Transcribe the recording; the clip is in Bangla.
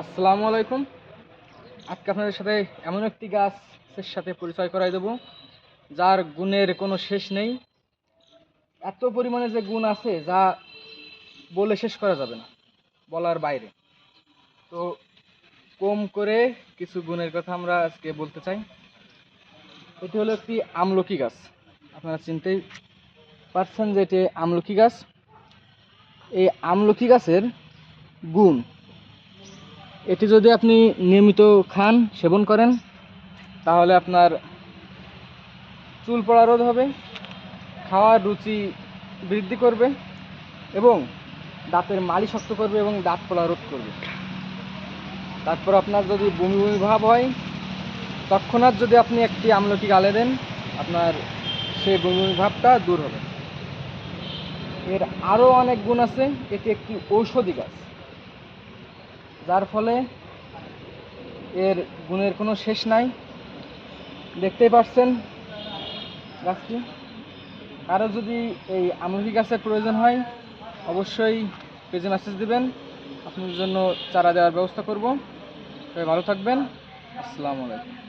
আসসালামু আলাইকুম। আজকে আপনাদের সাথে এমন একটি গাছের সাথে পরিচয় করাই দেব যার গুণের কোনো শেষ নেই। এত পরিমাণে যে গুণ আছে যা বলে শেষ করা যাবে না, বলার বাইরে। তো কম করে কিছু গুণের কথা আমরা আজকে বলতে চাই। এটি হলো একটি আমলকি গাছ। আপনারা চিনতেই পারছেন যে এটি আমলকি গাছ। এই আমলকি গাছের গুণ, এটি যদি আপনি নিয়মিত খান, সেবন করেন, তাহলে আপনার চুল পড়া রোধ হবে, খাওয়ার রুচি বৃদ্ধি করবে এবং দাঁতের মাড়ি শক্ত করবে এবং দাঁত পড়া রোধ করবে। তারপর আপনার যদি বমি বমি ভাব হয়, তৎক্ষণাৎ যদি আপনি একটি আমলকি গালে দেন, আপনার সেই বমি বমি ভাবটা দূর হবে। এর আরও অনেক গুণ আছে। এটি একটি ঔষধি গাছ, যার ফলে এর গুণের কোনো শেষ নাই। দেখতেই পাচ্ছেন গাছটি। কারো যদি এই আমলকি গাছের প্রয়োজন হয়, অবশ্যই পেজে মেসেজ দিবেন, আপনাদের জন্য চারা দেওয়ার ব্যবস্থা করব। সবাই ভালো থাকবেন। আসসালামু আলাইকুম।